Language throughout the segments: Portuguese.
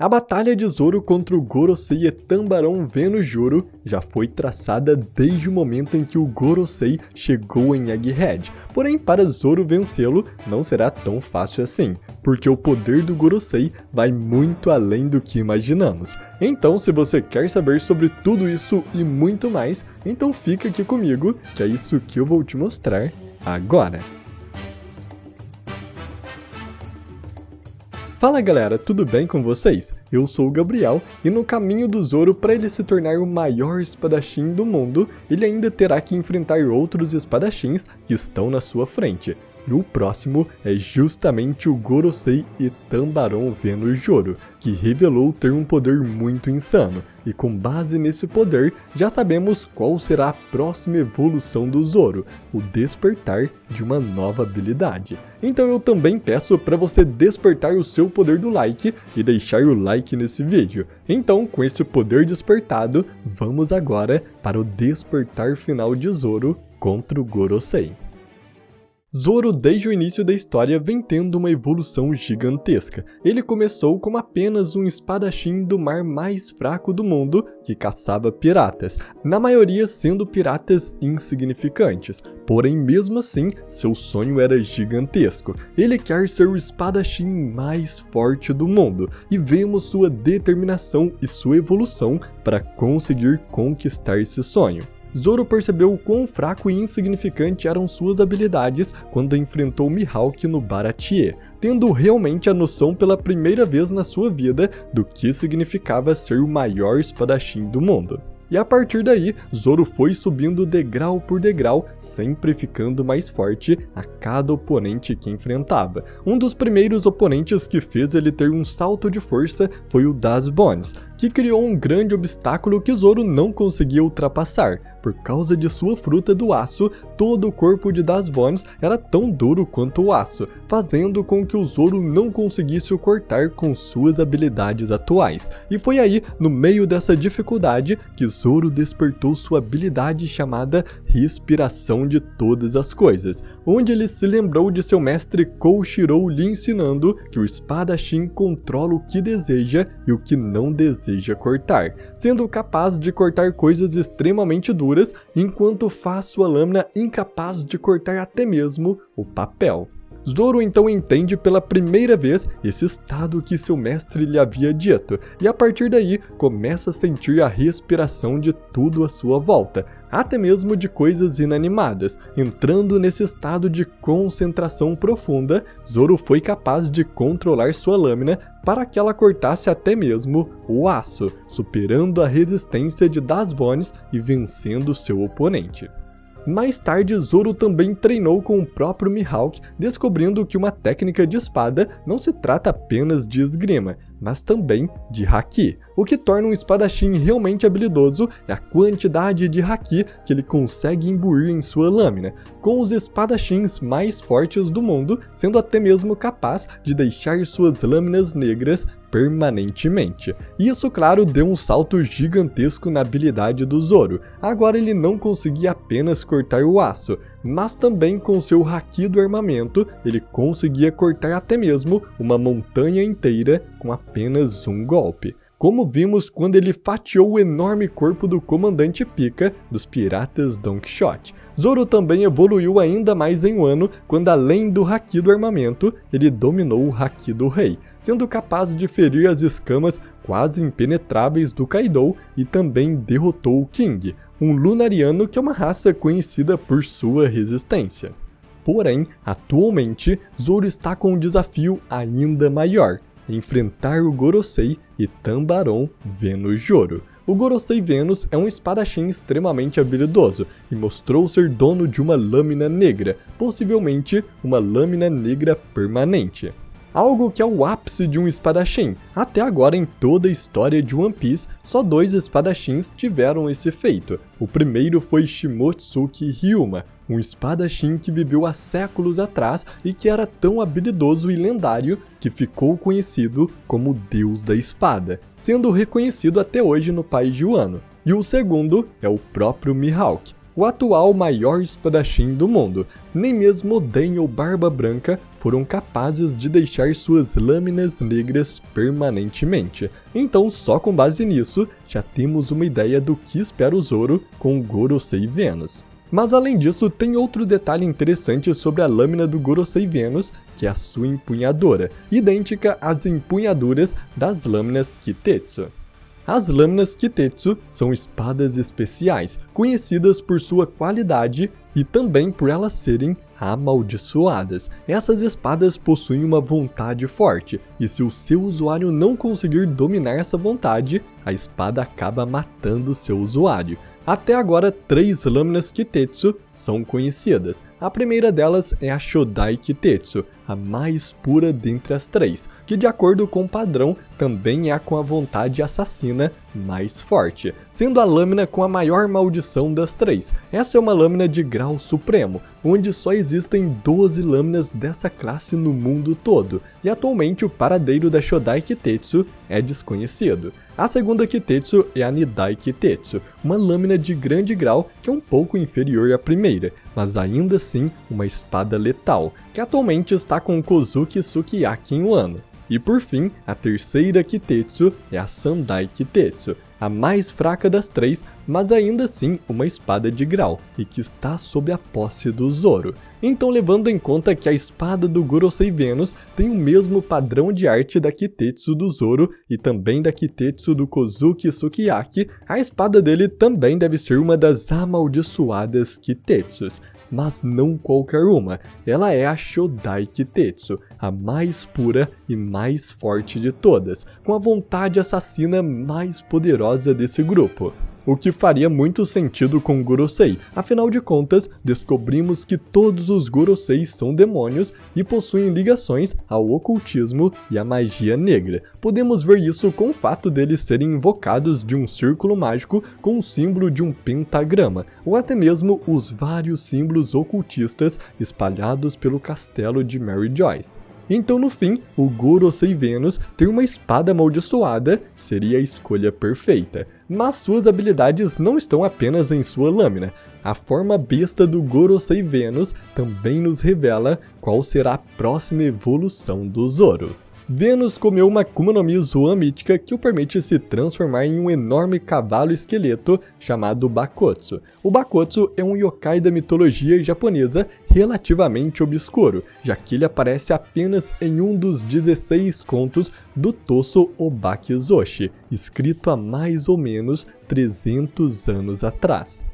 A batalha de Zoro contra o Gorosei e Tambarão Venojuro já foi traçada desde o momento em que o Gorosei chegou em Egghead, porém para Zoro vencê-lo não será tão fácil assim, porque o poder do Gorosei vai muito além do que imaginamos. Então se você quer saber sobre tudo isso e muito mais, então fica aqui comigo, que é isso que eu vou te mostrar agora. Fala galera, tudo bem com vocês? Eu sou o Gabriel e no caminho do Zoro para ele se tornar o maior espadachim do mundo, ele ainda terá que enfrentar outros espadachins que estão na sua frente. E o próximo é justamente o Gorosei e Tambarão Venojuro, que revelou ter um poder muito insano, e com base nesse poder, já sabemos qual será a próxima evolução do Zoro, o despertar de uma nova habilidade. Então eu também peço para você despertar o seu poder do like e deixar o like nesse vídeo. Então, com esse poder despertado, vamos agora para o despertar final de Zoro contra o Gorosei. Zoro, desde o início da história, vem tendo uma evolução gigantesca. Ele começou como apenas um espadachim do mar mais fraco do mundo, que caçava piratas, na maioria sendo piratas insignificantes. Porém, mesmo assim, seu sonho era gigantesco. Ele quer ser o espadachim mais forte do mundo, e vemos sua determinação e sua evolução para conseguir conquistar esse sonho. Zoro percebeu o quão fraco e insignificante eram suas habilidades quando enfrentou Mihawk no Baratie, tendo realmente a noção pela primeira vez na sua vida do que significava ser o maior espadachim do mundo. E a partir daí, Zoro foi subindo degrau por degrau, sempre ficando mais forte a cada oponente que enfrentava. Um dos primeiros oponentes que fez ele ter um salto de força foi o Das Bones, que criou um grande obstáculo que Zoro não conseguia ultrapassar. Por causa de sua fruta do aço, todo o corpo de Das Bones era tão duro quanto o aço, fazendo com que o Zoro não conseguisse o cortar com suas habilidades atuais. E foi aí, no meio dessa dificuldade, que Zoro despertou sua habilidade chamada Respiração de Todas as Coisas, onde ele se lembrou de seu mestre Koushirou lhe ensinando que o espadachim controla o que deseja e o que não deseja cortar, sendo capaz de cortar coisas extremamente duras, enquanto faz sua lâmina incapaz de cortar até mesmo o papel. Zoro então entende pela primeira vez esse estado que seu mestre lhe havia dito, e a partir daí começa a sentir a respiração de tudo à sua volta, até mesmo de coisas inanimadas. Entrando nesse estado de concentração profunda, Zoro foi capaz de controlar sua lâmina para que ela cortasse até mesmo o aço, superando a resistência de Das Bones e vencendo seu oponente. Mais tarde, Zoro também treinou com o próprio Mihawk, descobrindo que uma técnica de espada não se trata apenas de esgrima, mas também de haki. O que torna um espadachim realmente habilidoso é a quantidade de haki que ele consegue imbuir em sua lâmina, com os espadachins mais fortes do mundo sendo até mesmo capaz de deixar suas lâminas negras permanentemente. Isso, claro, deu um salto gigantesco na habilidade do Zoro. Agora ele não conseguia apenas cortar o aço, mas também com seu haki do armamento, ele conseguia cortar até mesmo uma montanha inteira com apenas um golpe, como vimos quando ele fatiou o enorme corpo do comandante Pika dos piratas Don Quixote. Zoro também evoluiu ainda mais em Wano quando, além do haki do armamento, ele dominou o haki do rei, sendo capaz de ferir as escamas quase impenetráveis do Kaido e também derrotou o King, um lunariano que é uma raça conhecida por sua resistência. Porém, atualmente, Zoro está com um desafio ainda maior: enfrentar o Gorosei e Tambarão Venojuro. O Gorosei Venus é um espadachim extremamente habilidoso e mostrou ser dono de uma lâmina negra, possivelmente uma lâmina negra permanente. Algo que é o ápice de um espadachim. Até agora, em toda a história de One Piece, só 2 espadachins tiveram esse feito. O primeiro foi Shimotsuki Ryuma, um espadachim que viveu há séculos atrás e que era tão habilidoso e lendário que ficou conhecido como o Deus da Espada, sendo reconhecido até hoje no país de Wano. E o segundo é o próprio Mihawk, o atual maior espadachim do mundo. Nem mesmo Oden ou Barba Branca foram capazes de deixar suas lâminas negras permanentemente. Então, só com base nisso, já temos uma ideia do que espera o Zoro com o Gorosei Venus. Mas além disso, tem outro detalhe interessante sobre a lâmina do Gorosei Venus, que é a sua empunhadura, idêntica às empunhaduras das lâminas Kitetsu. As lâminas Kitetsu são espadas especiais, conhecidas por sua qualidade e também por elas serem amaldiçoadas. Essas espadas possuem uma vontade forte, e se o seu usuário não conseguir dominar essa vontade, a espada acaba matando seu usuário. Até agora, 3 lâminas Kitetsu são conhecidas. A primeira delas é a Shodai Kitetsu, a mais pura dentre as 3, que de acordo com o padrão, também é a com a vontade assassina mais forte, sendo a lâmina com a maior maldição das 3. Essa é uma lâmina de grau supremo, onde só existem 12 lâminas dessa classe no mundo todo, e atualmente o paradeiro da Shodai Kitetsu é desconhecido. A segunda Kitetsu é a Nidai Kitetsu, uma lâmina de grande grau que é um pouco inferior à primeira, mas ainda assim uma espada letal, que atualmente está com Kozuki Sukiyaki em Wano. E por fim, a terceira Kitetsu é a Sandai Kitetsu, a mais fraca das 3, mas ainda assim uma espada de grau, e que está sob a posse do Zoro. Então, levando em conta que a espada do Gorosei Venus tem o mesmo padrão de arte da Kitetsu do Zoro e também da Kitetsu do Kozuki Sukiyaki, a espada dele também deve ser uma das amaldiçoadas Kitetsus. Mas não qualquer uma, ela é a Shodai Kitetsu, a mais pura e mais forte de todas, com a vontade assassina mais poderosa desse grupo. O que faria muito sentido com Gorosei, afinal de contas, descobrimos que todos os Goroseis são demônios e possuem ligações ao ocultismo e à magia negra. Podemos ver isso com o fato deles serem invocados de um círculo mágico com o símbolo de um pentagrama, ou até mesmo os vários símbolos ocultistas espalhados pelo castelo de Mary Joyce. Então, no fim, o Gorosei Venus ter uma espada amaldiçoada seria a escolha perfeita. Mas suas habilidades não estão apenas em sua lâmina. A forma besta do Gorosei Venus também nos revela qual será a próxima evolução do Zoro. Venus comeu uma Akuma no Mi Zoan mítica que o permite se transformar em um enorme cavalo esqueleto chamado Bakotsu. O Bakotsu é um yokai da mitologia japonesa relativamente obscuro, já que ele aparece apenas em um dos 16 contos do Toso Obakizoshi, escrito há mais ou menos 300 anos atrás.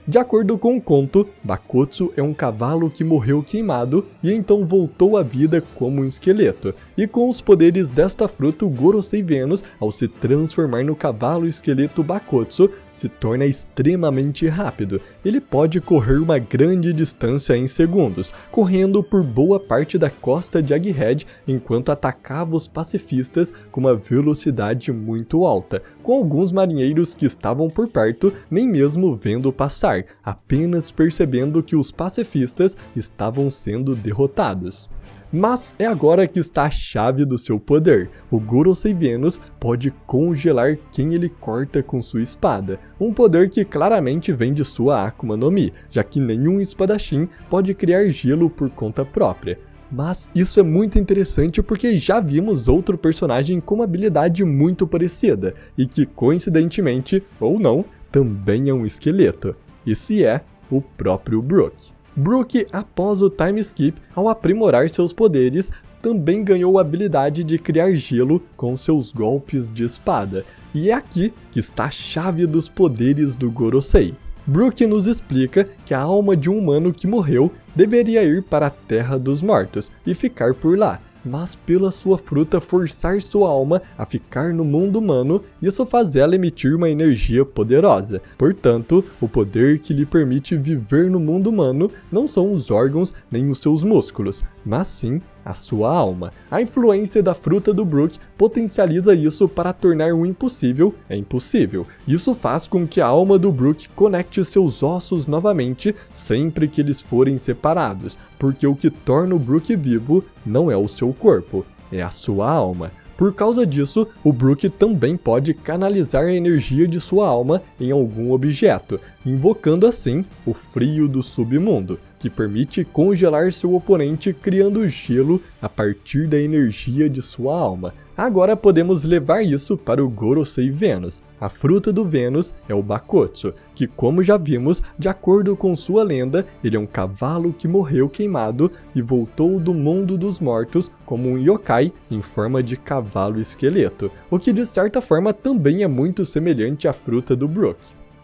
De acordo com o conto, Bakotsu é um cavalo que morreu queimado e então voltou à vida como um esqueleto. E com os poderes desta fruta, o Gorosei Venus, ao se transformar no cavalo esqueleto Bakotsu, se torna extremamente rápido. Ele pode correr uma grande distância em segundos, correndo por boa parte da costa de Egghead enquanto atacava os pacifistas com uma velocidade muito alta, com alguns marinheiros que estavam por perto nem mesmo vendo passar, apenas percebendo que os pacifistas estavam sendo derrotados. Mas é agora que está a chave do seu poder. O Gorosei Venus pode congelar quem ele corta com sua espada, um poder que claramente vem de sua Akuma no Mi, já que nenhum espadachim pode criar gelo por conta própria. Mas isso é muito interessante porque já vimos outro personagem com uma habilidade muito parecida, e que coincidentemente, ou não, também é um esqueleto. Esse é o próprio Brook. Brook, após o time skip, ao aprimorar seus poderes, também ganhou a habilidade de criar gelo com seus golpes de espada. E é aqui que está a chave dos poderes do Gorosei. Brook nos explica que a alma de um humano que morreu deveria ir para a Terra dos Mortos e ficar por lá, mas pela sua fruta forçar sua alma a ficar no mundo humano, isso faz ela emitir uma energia poderosa. Portanto, o poder que lhe permite viver no mundo humano não são os órgãos nem os seus músculos, mas sim a sua alma. A influência da fruta do Brook potencializa isso para tornar o impossível impossível. Isso faz com que a alma do Brook conecte seus ossos novamente sempre que eles forem separados, porque o que torna o Brook vivo não é o seu corpo, é a sua alma. Por causa disso, o Brook também pode canalizar a energia de sua alma em algum objeto, invocando assim o frio do submundo, que permite congelar seu oponente criando gelo a partir da energia de sua alma. Agora podemos levar isso para o Gorosei Venus. A fruta do Vênus é o Bakotsu, que, como já vimos, de acordo com sua lenda, ele é um cavalo que morreu queimado e voltou do mundo dos mortos como um yokai em forma de cavalo esqueleto, o que de certa forma também é muito semelhante à fruta do Brook.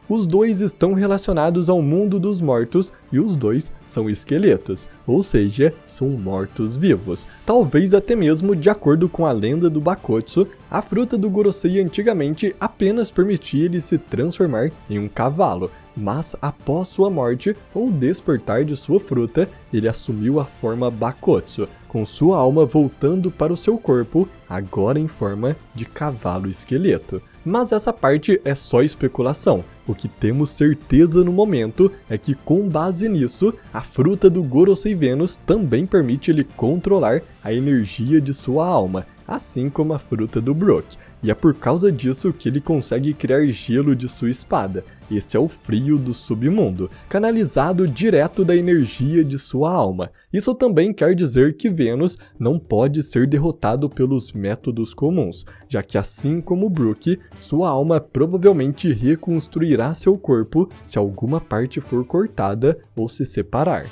Os dois estão relacionados ao mundo dos mortos e os dois são esqueletos, ou seja, são mortos-vivos. Talvez até mesmo de acordo com a lenda do Bakotsu, a fruta do Gorosei antigamente apenas permitia ele se transformar em um cavalo, mas após sua morte ou despertar de sua fruta, ele assumiu a forma Bakotsu, com sua alma voltando para o seu corpo, agora em forma de cavalo esqueleto. Mas essa parte é só especulação. O que temos certeza no momento é que, com base nisso, a fruta do Gorosei Venus também permite ele controlar a energia de sua alma, assim como a fruta do Brook, e é por causa disso que ele consegue criar gelo de sua espada. Esse é o frio do submundo, canalizado direto da energia de sua alma. Isso também quer dizer que Vênus não pode ser derrotado pelos métodos comuns, já que assim como Brook, sua alma provavelmente reconstruirá seu corpo se alguma parte for cortada ou se separar.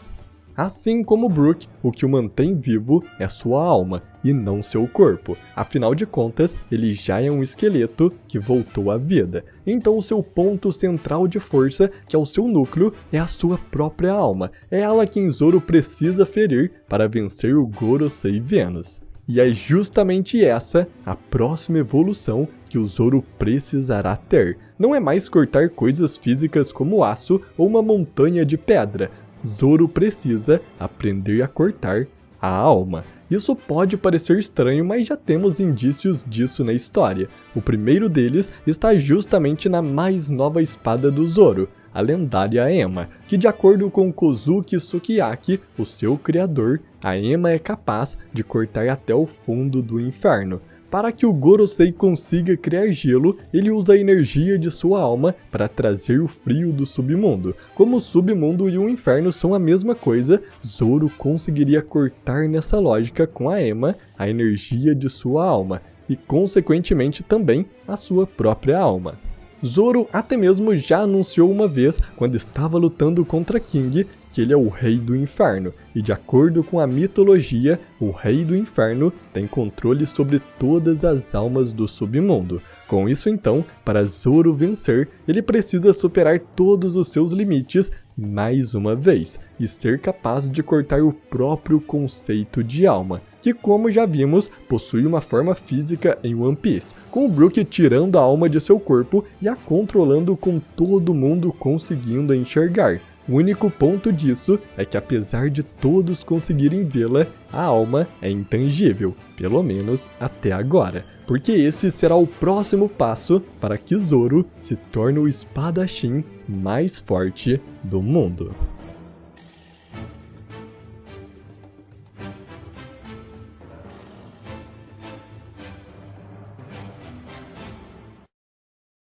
Assim como Brook, o que o mantém vivo é sua alma e não seu corpo. Afinal de contas, ele já é um esqueleto que voltou à vida. Então o seu ponto central de força, que é o seu núcleo, é a sua própria alma. É ela quem Zoro precisa ferir para vencer o Gorosei Venus. E é justamente essa a próxima evolução que o Zoro precisará ter. Não é mais cortar coisas físicas como aço ou uma montanha de pedra. Zoro precisa aprender a cortar a alma. Isso pode parecer estranho, mas já temos indícios disso na história. O primeiro deles está justamente na mais nova espada do Zoro, a lendária Ema, que de acordo com Kozuki Sukiyaki, o seu criador, a Ema é capaz de cortar até o fundo do inferno. Para que o Gorosei consiga criar gelo, ele usa a energia de sua alma para trazer o frio do submundo. Como o submundo e o inferno são a mesma coisa, Zoro conseguiria cortar nessa lógica com a Ema a energia de sua alma e, consequentemente, também a sua própria alma. Zoro até mesmo já anunciou uma vez, quando estava lutando contra King, que ele é o Rei do Inferno, e de acordo com a mitologia, o Rei do Inferno tem controle sobre todas as almas do submundo. Com isso então, para Zoro vencer, ele precisa superar todos os seus limites mais uma vez, e ser capaz de cortar o próprio conceito de alma, que, como já vimos, possui uma forma física em One Piece, com o Brook tirando a alma de seu corpo e a controlando com todo mundo conseguindo a enxergar. O único ponto disso é que, apesar de todos conseguirem vê-la, a alma é intangível, pelo menos até agora, porque esse será o próximo passo para que Zoro se torne o espadachim mais forte do mundo.